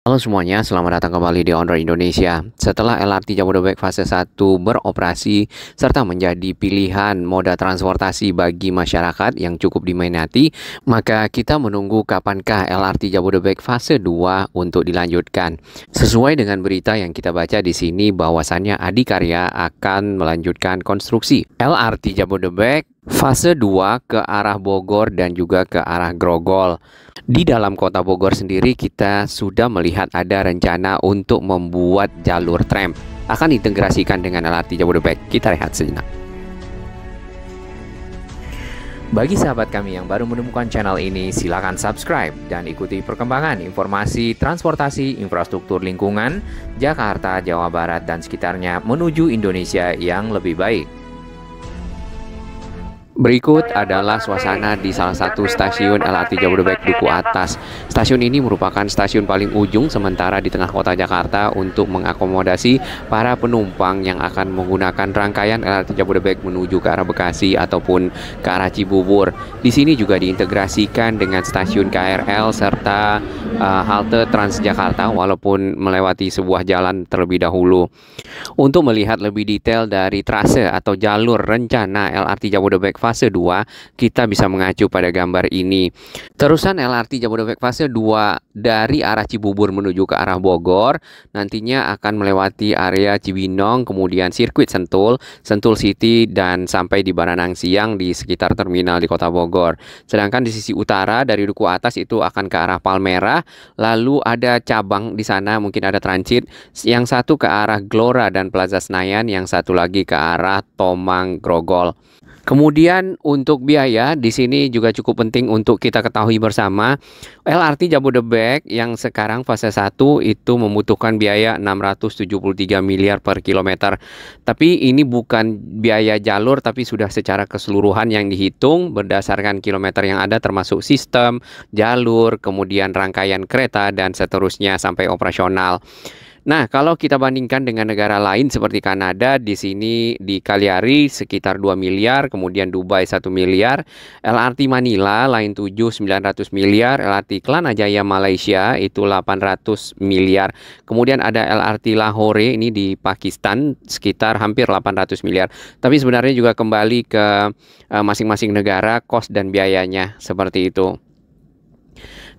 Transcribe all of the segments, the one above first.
Halo semuanya, selamat datang kembali di On Road Indonesia. Setelah LRT Jabodebek fase 1 beroperasi serta menjadi pilihan moda transportasi bagi masyarakat yang cukup diminati, maka kita menunggu kapankah LRT Jabodebek fase 2 untuk dilanjutkan. Sesuai dengan berita yang kita baca di sini bahwasannya Adikarya akan melanjutkan konstruksi LRT Jabodebek fase 2 ke arah Bogor dan juga ke arah Grogol. Di dalam kota Bogor sendiri kita sudah melihat ada rencana untuk membuat jalur tram akan diintegrasikan dengan LRT Jabodebek. Kita rehat sejenak. Bagi sahabat kami yang baru menemukan channel ini, silakan subscribe dan ikuti perkembangan informasi transportasi infrastruktur lingkungan Jakarta, Jawa Barat, dan sekitarnya menuju Indonesia yang lebih baik. Berikut adalah suasana di salah satu stasiun LRT Jabodebek Duku Atas. Stasiun ini merupakan stasiun paling ujung sementara di tengah kota Jakarta untuk mengakomodasi para penumpang yang akan menggunakan rangkaian LRT Jabodebek menuju ke arah Bekasi ataupun ke arah Cibubur. Di sini juga diintegrasikan dengan stasiun KRL serta halte Transjakarta walaupun melewati sebuah jalan terlebih dahulu. Untuk melihat lebih detail dari trase atau jalur rencana LRT Jabodebek fase 2, kita bisa mengacu pada gambar ini. Terusan LRT Jabodebek fase 2 dari arah Cibubur menuju ke arah Bogor nantinya akan melewati area Cibinong, kemudian sirkuit Sentul, Sentul City, dan sampai di Baranang Siang di sekitar terminal di kota Bogor. Sedangkan di sisi utara dari Duku Atas itu akan ke arah Palmerah, lalu ada cabang di sana, mungkin ada transit, yang satu ke arah Gelora dan Plaza Senayan, yang satu lagi ke arah Tomang Grogol. Kemudian untuk biaya di sini juga cukup penting untuk kita ketahui bersama. LRT Jabodebek yang sekarang fase 1 itu membutuhkan biaya 673 miliar per kilometer. Tapi ini bukan biaya jalur tapi sudah secara keseluruhan yang dihitung berdasarkan kilometer yang ada termasuk sistem, jalur, kemudian rangkaian kereta dan seterusnya sampai operasional. Nah, kalau kita bandingkan dengan negara lain seperti Kanada, di sini di Cagliari sekitar 2 miliar, kemudian Dubai 1 miliar, LRT Manila Line 7 900 miliar, LRT Kelana Jaya Malaysia itu 800 miliar. Kemudian ada LRT Lahore ini di Pakistan sekitar hampir 800 miliar. Tapi sebenarnya juga kembali ke masing-masing negara kos dan biayanya seperti itu.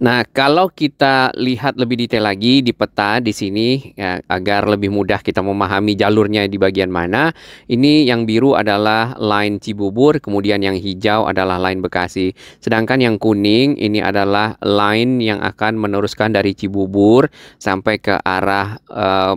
Nah, kalau kita lihat lebih detail lagi di peta di sini ya, agar lebih mudah kita memahami jalurnya di bagian mana. Ini yang biru adalah line Cibubur, kemudian yang hijau adalah line Bekasi. Sedangkan yang kuning ini adalah line yang akan meneruskan dari Cibubur sampai ke arah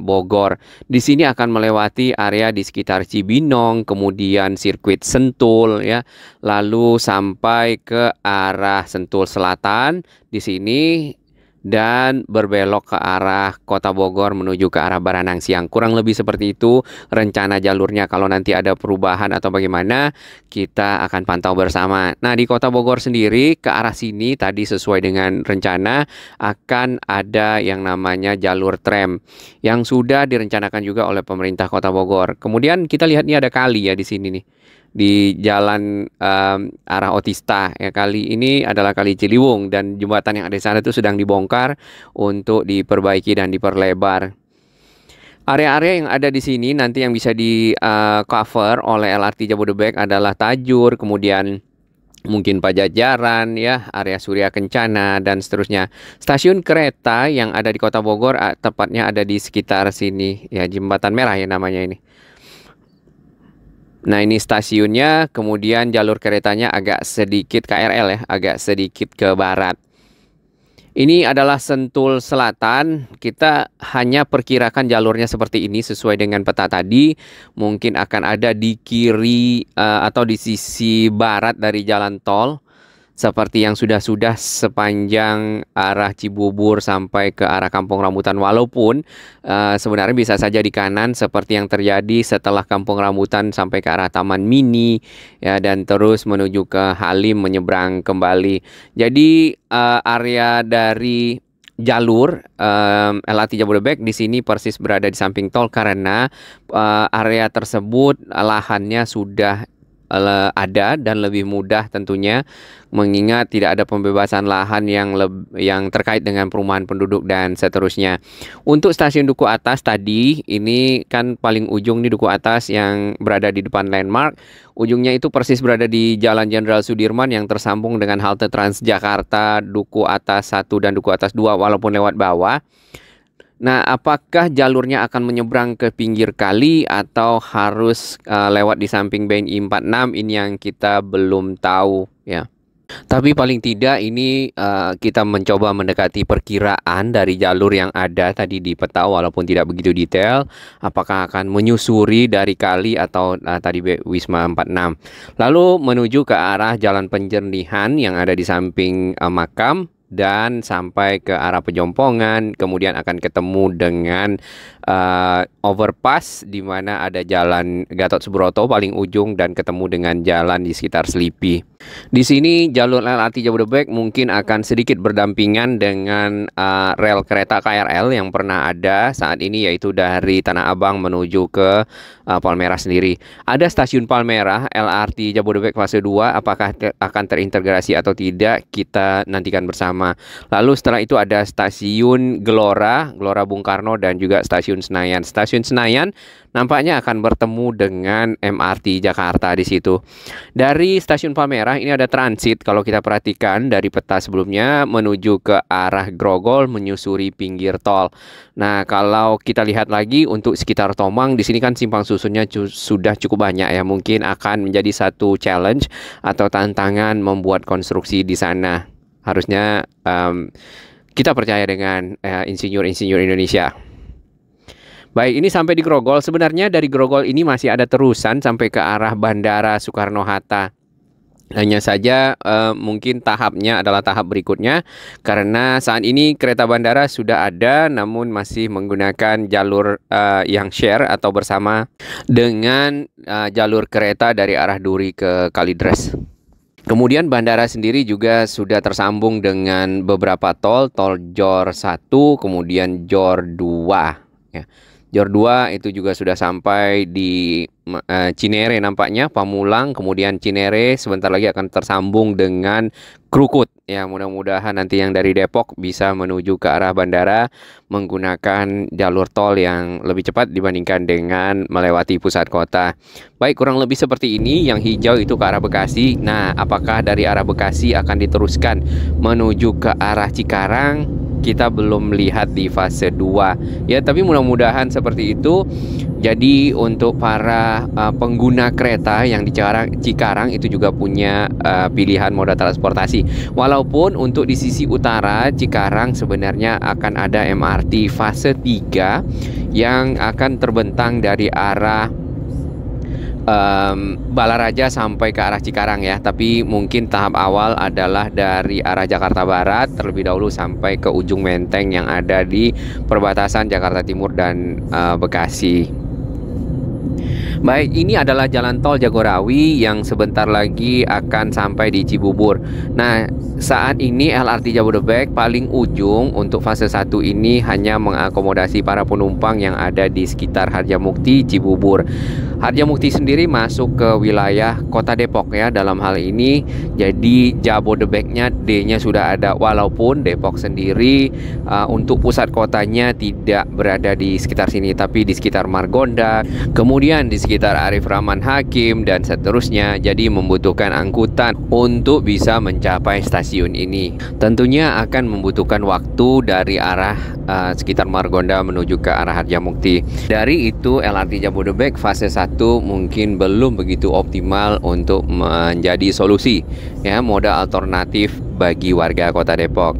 Bogor. Di sini akan melewati area di sekitar Cibinong, kemudian sirkuit Sentul ya, lalu sampai ke arah Sentul Selatan di sini dan berbelok ke arah kota Bogor menuju ke arah Baranang Siang. Kurang lebih seperti itu rencana jalurnya. Kalau nanti ada perubahan atau bagaimana kita akan pantau bersama. Nah, di kota Bogor sendiri ke arah sini tadi sesuai dengan rencana akan ada yang namanya jalur tram yang sudah direncanakan juga oleh pemerintah kota Bogor. Kemudian kita lihat ini ada kali ya di sini nih, di jalan arah Otista ya. Kali ini adalah Kali Ciliwung dan jembatan yang ada di sana itu sedang dibongkar untuk diperbaiki dan diperlebar. Area-area yang ada di sini nanti yang bisa di cover oleh LRT Jabodebek adalah Tajur, kemudian mungkin Pajajaran ya, area Surya Kencana dan seterusnya. Stasiun kereta yang ada di Kota Bogor tepatnya ada di sekitar sini ya, Jembatan Merah ya namanya ini. Nah, ini stasiunnya, kemudian jalur keretanya agak sedikit KRL ya, agak sedikit ke barat. Ini adalah Sentul Selatan. Kita hanya perkirakan jalurnya seperti ini sesuai dengan peta tadi. Mungkin akan ada di kiri atau di sisi barat dari jalan tol, seperti yang sudah-sudah sepanjang arah Cibubur sampai ke arah Kampung Rambutan. Walaupun sebenarnya bisa saja di kanan seperti yang terjadi setelah Kampung Rambutan sampai ke arah Taman Mini ya, dan terus menuju ke Halim menyeberang kembali. Jadi area dari jalur LRT Jabodebek di sini persis berada di samping tol karena area tersebut lahannya sudah ada dan lebih mudah tentunya, mengingat tidak ada pembebasan lahan yang terkait dengan perumahan penduduk dan seterusnya. Untuk stasiun Duku Atas tadi, ini kan paling ujung nih Duku Atas yang berada di depan Landmark. Ujungnya itu persis berada di Jalan Jenderal Sudirman yang tersambung dengan halte Transjakarta Duku Atas 1 dan Duku Atas 2 walaupun lewat bawah. Nah, apakah jalurnya akan menyeberang ke pinggir kali atau harus lewat di samping BNI 46? Ini yang kita belum tahu ya. Tapi paling tidak ini kita mencoba mendekati perkiraan dari jalur yang ada tadi di peta walaupun tidak begitu detail. Apakah akan menyusuri dari kali atau tadi Wisma 46. Lalu menuju ke arah Jalan Penjernihan yang ada di samping makam, dan sampai ke arah Pejompongan, kemudian akan ketemu dengan overpass di mana ada Jalan Gatot Subroto paling ujung dan ketemu dengan jalan di sekitar Selipi. Di sini jalur LRT Jabodebek mungkin akan sedikit berdampingan dengan rel kereta KRL yang pernah ada saat ini, yaitu dari Tanah Abang menuju ke Palmerah sendiri. Ada stasiun Palmerah LRT Jabodebek fase 2, apakah akan terintegrasi atau tidak kita nantikan bersama. Lalu setelah itu ada stasiun Gelora Bung Karno dan juga stasiun Senayan. Stasiun Senayan nampaknya akan bertemu dengan MRT Jakarta di situ. Dari stasiun Palmerah ini ada transit kalau kita perhatikan dari peta sebelumnya menuju ke arah Grogol menyusuri pinggir tol. Nah, kalau kita lihat lagi untuk sekitar Tomang di sini kan simpang susunnya sudah cukup banyak ya. Mungkin akan menjadi satu challenge atau tantangan membuat konstruksi di sana. Harusnya kita percaya dengan insinyur-insinyur Indonesia. Baik, ini sampai di Grogol. Sebenarnya dari Grogol ini masih ada terusan sampai ke arah Bandara Soekarno-Hatta. Hanya saja mungkin tahapnya adalah tahap berikutnya, karena saat ini kereta bandara sudah ada namun masih menggunakan jalur yang share atau bersama dengan jalur kereta dari arah Duri ke Kalideres. Kemudian bandara sendiri juga sudah tersambung dengan beberapa tol JOR 1, kemudian JOR 2 ya. JOR 2 itu juga sudah sampai di Cinere nampaknya, Pamulang, kemudian Cinere sebentar lagi akan tersambung dengan Krukut. Ya, mudah-mudahan nanti yang dari Depok bisa menuju ke arah bandara menggunakan jalur tol yang lebih cepat dibandingkan dengan melewati pusat kota. Baik, kurang lebih seperti ini. Yang hijau itu ke arah Bekasi. Nah, apakah dari arah Bekasi akan diteruskan menuju ke arah Cikarang? Kita belum melihat di fase 2 ya, tapi mudah-mudahan seperti itu. Jadi untuk para pengguna kereta yang di Cikarang itu juga punya pilihan moda transportasi. Walaupun untuk di sisi utara Cikarang sebenarnya akan ada MRT fase 3 yang akan terbentang dari arah Balaraja sampai ke arah Cikarang ya. Tapi mungkin tahap awal adalah dari arah Jakarta Barat terlebih dahulu sampai ke ujung Menteng yang ada di perbatasan Jakarta Timur dan Bekasi. Baik, ini adalah jalan tol Jagorawi yang sebentar lagi akan sampai di Cibubur. Nah, saat ini LRT Jabodebek paling ujung untuk fase 1 ini hanya mengakomodasi para penumpang yang ada di sekitar Harjamukti, Cibubur. Harjamukti sendiri masuk ke wilayah Kota Depok ya dalam hal ini. Jadi Jabodebeknya D-nya sudah ada, walaupun Depok sendiri untuk pusat kotanya tidak berada di sekitar sini, tapi di sekitar Margonda, kemudian di sekitar Arif Rahman Hakim dan seterusnya. Jadi membutuhkan angkutan untuk bisa mencapai stasiun ini. Tentunya akan membutuhkan waktu dari arah sekitar Margonda menuju ke arah Harjamukti. Dari itu LRT Jabodebek fase 1 mungkin belum begitu optimal untuk menjadi solusi ya, moda alternatif bagi warga Kota Depok.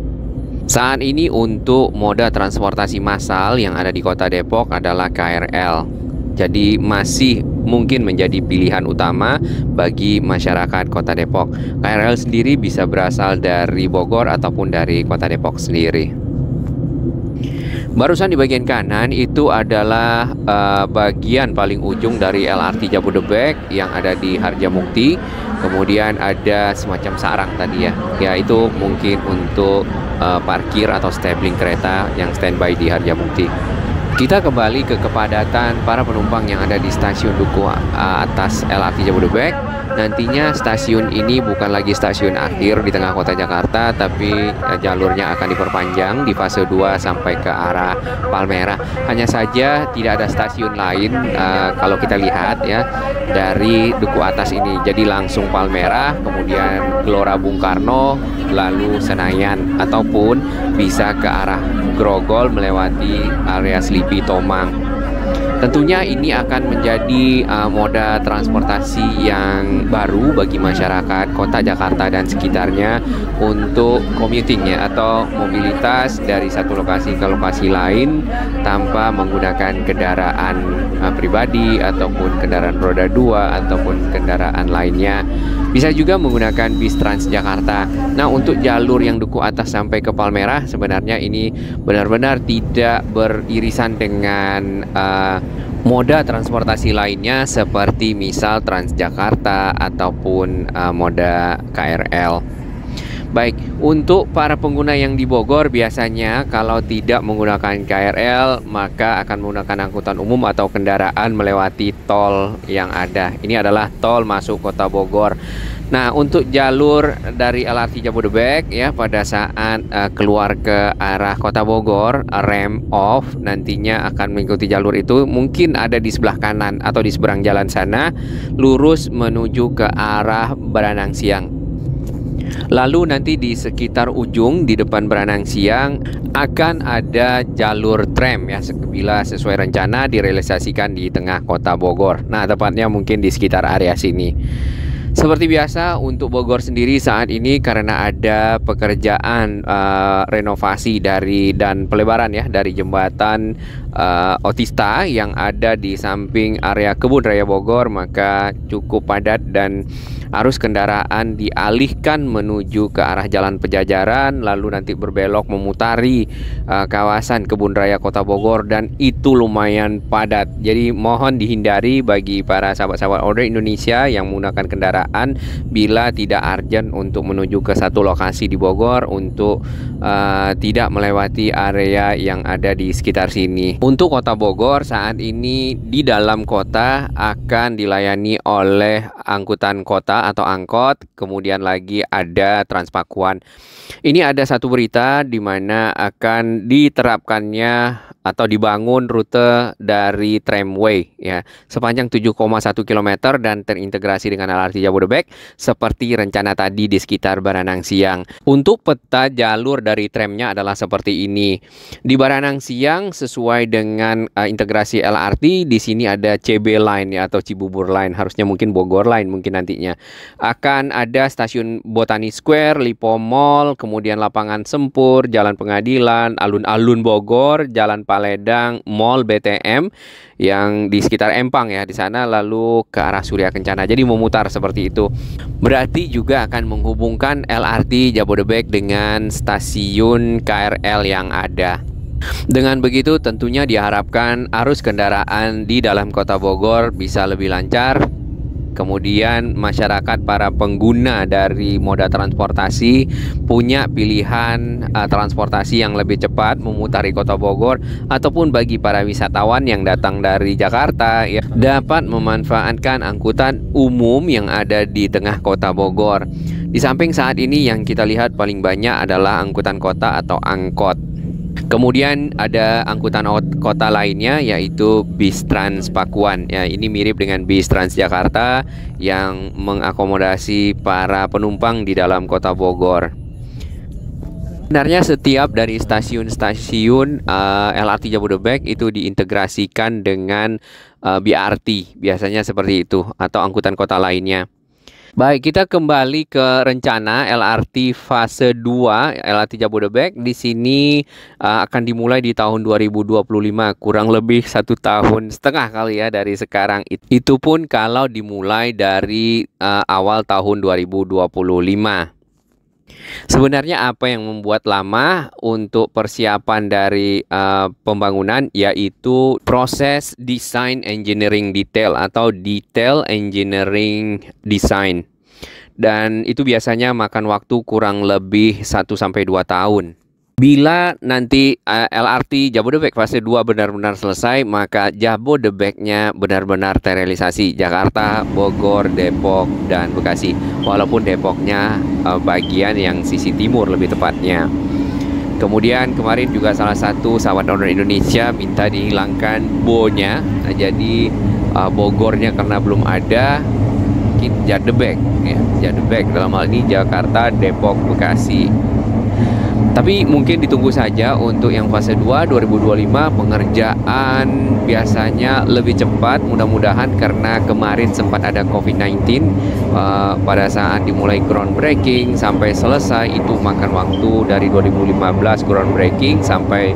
Saat ini untuk moda transportasi massal yang ada di Kota Depok adalah KRL. Jadi masih mungkin menjadi pilihan utama bagi masyarakat Kota Depok. KRL sendiri bisa berasal dari Bogor ataupun dari Kota Depok sendiri. Barusan di bagian kanan itu adalah bagian paling ujung dari LRT Jabodebek yang ada di Harjamukti. Kemudian ada semacam sarang tadi ya. Ya, itu mungkin untuk parkir atau stabling kereta yang standby di Harjamukti. Kita kembali ke kepadatan para penumpang yang ada di stasiun Duku Atas LRT Jabodebek. nantinya stasiun ini bukan lagi stasiun akhir di tengah kota Jakarta, tapi jalurnya akan diperpanjang di fase 2 sampai ke arah Palmerah. Hanya saja tidak ada stasiun lain kalau kita lihat ya dari Duku Atas ini. Jadi langsung Palmerah, kemudian Gelora Bung Karno, lalu Senayan, ataupun bisa ke arah Grogol melewati area Slipi Tomang. Tentunya ini akan menjadi moda transportasi yang baru bagi masyarakat kota Jakarta dan sekitarnya untuk commuting ya, atau mobilitas dari satu lokasi ke lokasi lain tanpa menggunakan kendaraan pribadi ataupun kendaraan roda 2 ataupun kendaraan lainnya. Bisa juga menggunakan bis Transjakarta. Nah, untuk jalur yang Duku Atas sampai ke Palmerah sebenarnya ini benar-benar tidak beririsan dengan moda transportasi lainnya seperti misal Transjakarta ataupun moda KRL. Baik, untuk para pengguna yang di Bogor biasanya kalau tidak menggunakan KRL maka akan menggunakan angkutan umum atau kendaraan melewati tol yang ada. Ini adalah tol masuk kota Bogor. Nah, untuk jalur dari LRT Jabodebek ya, pada saat keluar ke arah kota Bogor, rem off, nantinya akan mengikuti jalur itu, mungkin ada di sebelah kanan atau di seberang jalan sana, lurus menuju ke arah Baranang Siang. Lalu nanti di sekitar ujung di depan Baranang Siang akan ada jalur tram ya, bila sesuai rencana direalisasikan di tengah kota Bogor. Nah, tepatnya mungkin di sekitar area sini. Seperti biasa untuk Bogor sendiri saat ini karena ada pekerjaan renovasi dan pelebaran ya dari jembatan Otista yang ada di samping area Kebun Raya Bogor, maka cukup padat dan arus kendaraan dialihkan menuju ke arah Jalan Pejajaran, lalu nanti berbelok memutari kawasan Kebun Raya Kota Bogor, dan itu lumayan padat. Jadi mohon dihindari bagi para sahabat-sahabat order Indonesia yang menggunakan kendaraan bila tidak urgent untuk menuju ke satu lokasi di Bogor untuk tidak melewati area yang ada di sekitar sini. Untuk kota Bogor saat ini di dalam kota akan dilayani oleh angkutan kota atau angkot, kemudian lagi ada Transpakuan. Ini ada satu berita di mana akan diterapkannya atau dibangun rute dari tramway ya sepanjang 7,1 km dan terintegrasi dengan LRT Jabodebek seperti rencana tadi di sekitar Baranang Siang. Untuk peta jalur dari tramnya adalah seperti ini. Di Baranang Siang sesuai dengan integrasi LRT, di sini ada CB Line ya, atau Cibubur Line, harusnya mungkin Bogor Line mungkin nantinya. Akan ada stasiun Botani Square, Lipo Mall, kemudian Lapangan Sempur, Jalan Pengadilan, Alun-Alun Bogor, Jalan Paledang, Mall BTM yang di sekitar Empang ya di sana, lalu ke arah Surya Kencana. Jadi memutar seperti itu. Berarti juga akan menghubungkan LRT Jabodebek dengan stasiun KRL yang ada. Dengan begitu tentunya diharapkan arus kendaraan di dalam kota Bogor bisa lebih lancar. Kemudian masyarakat para pengguna dari moda transportasi punya pilihan transportasi yang lebih cepat memutari kota Bogor, ataupun bagi para wisatawan yang datang dari Jakarta ya, dapat memanfaatkan angkutan umum yang ada di tengah kota Bogor. Di samping saat ini yang kita lihat paling banyak adalah angkutan kota atau angkot. Kemudian ada angkutan kota lainnya yaitu bis Transpakuan ya, ini mirip dengan bis Transjakarta yang mengakomodasi para penumpang di dalam kota Bogor. Sebenarnya setiap dari stasiun-stasiun LRT Jabodebek itu diintegrasikan dengan BRT, biasanya seperti itu, atau angkutan kota lainnya. Baik, kita kembali ke rencana LRT fase 2 LRT Jabodebek. Di sini akan dimulai di tahun 2025, kurang lebih 1,5 tahun kali ya dari sekarang. Itu pun kalau dimulai dari awal tahun 2025. Sebenarnya apa yang membuat lama untuk persiapan dari pembangunan, yaitu proses design engineering detail atau detail engineering design, dan itu biasanya makan waktu kurang lebih 1-2 tahun. Bila nanti LRT Jabodebek fase 2 benar-benar selesai, maka Jabodebeknya benar-benar terrealisasi. Jakarta, Bogor, Depok, dan Bekasi. Walaupun Depoknya bagian yang sisi timur lebih tepatnya. Kemudian kemarin juga salah satu sahabat donor Indonesia minta dihilangkan BO-nya. Nah, jadi Bogornya karena belum ada, mungkin Jadebek ya. Jadebek dalam hal ini Jakarta, Depok, Bekasi. Tapi mungkin ditunggu saja untuk yang fase 2 2025 pengerjaan biasanya lebih cepat mudah-mudahan, karena kemarin sempat ada COVID-19 pada saat dimulai groundbreaking sampai selesai itu makan waktu dari 2015 groundbreaking sampai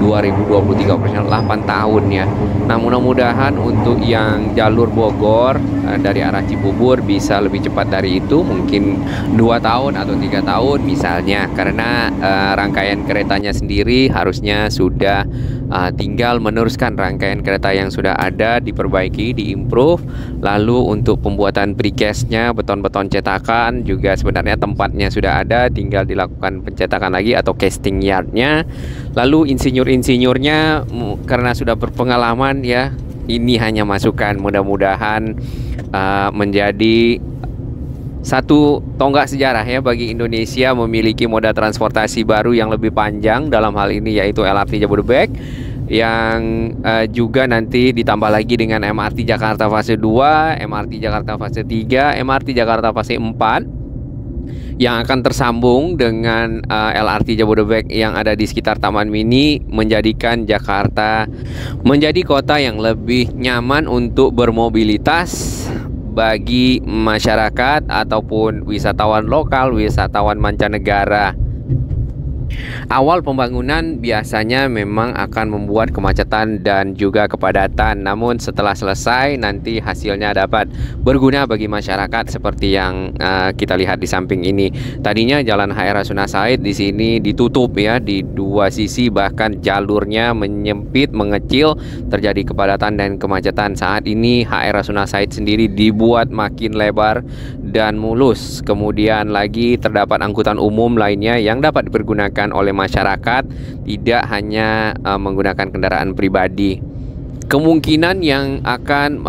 2023 operasional 8 tahun ya. Nah, mudah-mudahan untuk yang jalur Bogor dari arah Cibubur bisa lebih cepat dari itu, mungkin 2 tahun atau 3 tahun misalnya, karena rangkaian keretanya sendiri harusnya sudah tinggal meneruskan rangkaian kereta yang sudah ada, diperbaiki, diimprove. Lalu untuk pembuatan precastnya, beton-beton cetakan juga sebenarnya tempatnya sudah ada, tinggal dilakukan pencetakan lagi atau casting yardnya. Lalu insinyur-insinyurnya karena sudah berpengalaman ya, ini hanya masukan, mudah-mudahan menjadi satu tonggak sejarah ya bagi Indonesia memiliki moda transportasi baru yang lebih panjang, dalam hal ini yaitu LRT Jabodebek, yang juga nanti ditambah lagi dengan MRT Jakarta fase 2, MRT Jakarta fase 3, MRT Jakarta fase 4 yang akan tersambung dengan LRT Jabodebek yang ada di sekitar Taman Mini, menjadikan Jakarta menjadi kota yang lebih nyaman untuk bermobilitas bagi masyarakat ataupun wisatawan lokal, wisatawan mancanegara. Awal pembangunan biasanya memang akan membuat kemacetan dan juga kepadatan, namun setelah selesai nanti hasilnya dapat berguna bagi masyarakat seperti yang kita lihat di samping ini. Tadinya Jalan HR Rasuna Said di sini ditutup ya di dua sisi, bahkan jalurnya menyempit, mengecil, terjadi kepadatan dan kemacetan. Saat ini HR Rasuna Said sendiri dibuat makin lebar dan mulus. Kemudian lagi terdapat angkutan umum lainnya yang dapat dipergunakan oleh masyarakat, tidak hanya menggunakan kendaraan pribadi. Kemungkinan yang akan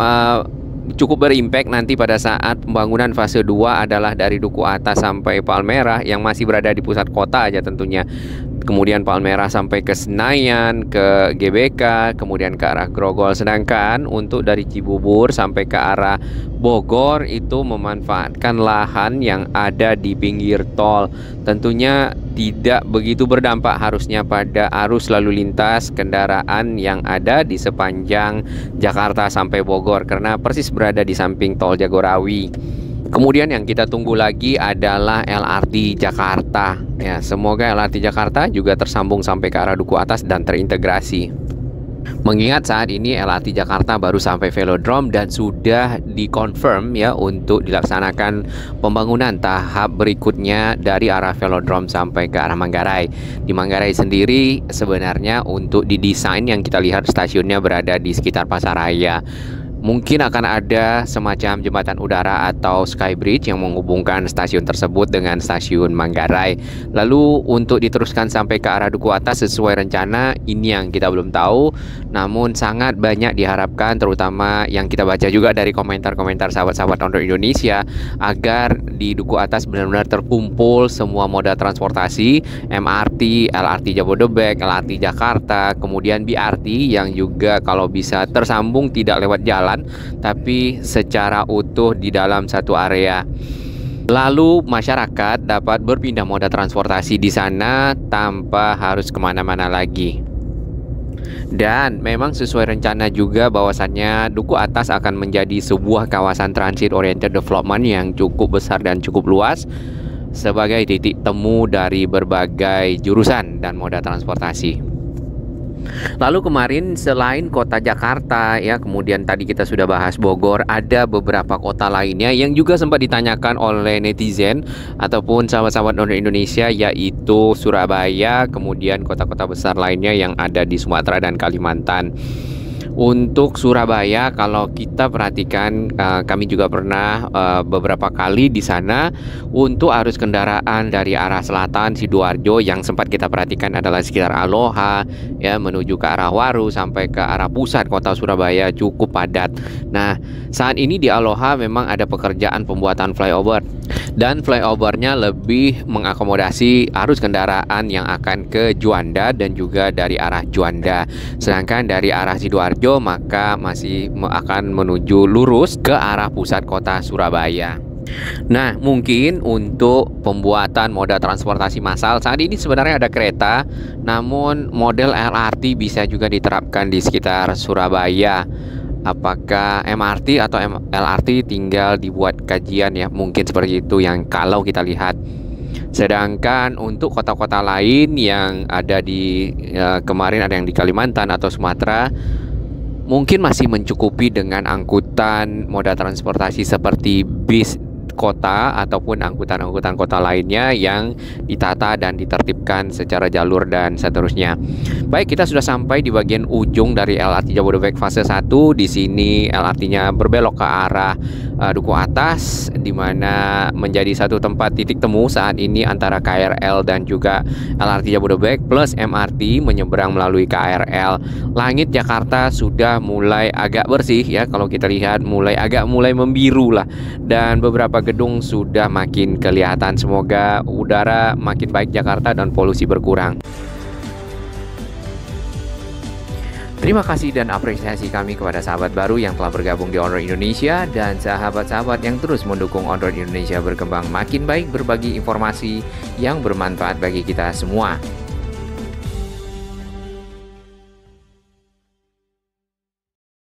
cukup berimpact nanti pada saat pembangunan fase 2 adalah dari Duku Atas sampai Palmerah yang masih berada di pusat kota aja tentunya. Kemudian Palmerah sampai ke Senayan, ke GBK, kemudian ke arah Grogol. Sedangkan untuk dari Cibubur sampai ke arah Bogor itu memanfaatkan lahan yang ada di pinggir tol. Tentunya tidak begitu berdampak harusnya pada arus lalu lintas kendaraan yang ada di sepanjang Jakarta sampai Bogor, karena persis berada di samping tol Jagorawi. Kemudian yang kita tunggu lagi adalah LRT Jakarta. Ya, semoga LRT Jakarta juga tersambung sampai ke arah Duku Atas dan terintegrasi. Mengingat saat ini LRT Jakarta baru sampai Velodrome dan sudah dikonfirm ya untuk dilaksanakan pembangunan tahap berikutnya dari arah Velodrome sampai ke arah Manggarai. Di Manggarai sendiri sebenarnya untuk didesain yang kita lihat stasiunnya berada di sekitar Pasaraya. Mungkin akan ada semacam jembatan udara atau skybridge yang menghubungkan stasiun tersebut dengan stasiun Manggarai. Lalu untuk diteruskan sampai ke arah Duku Atas sesuai rencana, ini yang kita belum tahu. Namun sangat banyak diharapkan, terutama yang kita baca juga dari komentar-komentar sahabat-sahabat Ondor Indonesia, agar di Duku Atas benar-benar terkumpul semua moda transportasi, MRT, LRT Jabodebek, LRT Jakarta, kemudian BRT yang juga kalau bisa tersambung tidak lewat jalan tapi secara utuh di dalam satu area. Lalu masyarakat dapat berpindah moda transportasi di sana tanpa harus kemana-mana lagi. Dan memang sesuai rencana juga bahwasannya Duku Atas akan menjadi sebuah kawasan transit oriented development yang cukup besar dan cukup luas sebagai titik temu dari berbagai jurusan dan moda transportasi. Lalu kemarin selain kota Jakarta ya, kemudian tadi kita sudah bahas Bogor, ada beberapa kota lainnya yang juga sempat ditanyakan oleh netizen ataupun sahabat-sahabat Ondor Indonesia, yaitu Surabaya, kemudian kota-kota besar lainnya yang ada di Sumatera dan Kalimantan. Untuk Surabaya, kalau kita perhatikan, kami juga pernah beberapa kali di sana untuk arus kendaraan dari arah selatan Sidoarjo yang sempat kita perhatikan adalah sekitar Aloha, ya, menuju ke arah Waru sampai ke arah pusat kota Surabaya cukup padat. Nah, saat ini di Aloha memang ada pekerjaan pembuatan flyover dan flyovernya lebih mengakomodasi arus kendaraan yang akan ke Juanda dan juga dari arah Juanda. Sedangkan dari arah Sidoarjo maka masih akan menuju lurus ke arah pusat kota Surabaya. Nah, mungkin untuk pembuatan moda transportasi massal saat ini sebenarnya ada kereta, namun model LRT bisa juga diterapkan di sekitar Surabaya. Apakah MRT atau LRT tinggal dibuat kajian, ya, mungkin seperti itu yang kalau kita lihat. Sedangkan untuk kota-kota lain yang ada di kemarin ada yang di Kalimantan atau Sumatera, mungkin masih mencukupi dengan angkutan moda transportasi seperti bis kota ataupun angkutan-angkutan kota lainnya yang ditata dan ditertibkan secara jalur dan seterusnya. Baik, kita sudah sampai di bagian ujung dari LRT Jabodebek fase 1. Di sini LRT-nya berbelok ke arah Duku Atas, di mana menjadi satu tempat titik temu saat ini antara KRL dan juga LRT Jabodebek plus MRT menyeberang melalui KRL. Langit Jakarta sudah mulai agak bersih, ya, kalau kita lihat mulai membiru lah, dan beberapa gedung sudah makin kelihatan. Semoga udara makin baik Jakarta dan polusi berkurang. Terima kasih dan apresiasi kami kepada sahabat baru yang telah bergabung di Onroad Indonesia dan sahabat-sahabat yang terus mendukung Onroad Indonesia berkembang makin baik, berbagi informasi yang bermanfaat bagi kita semua.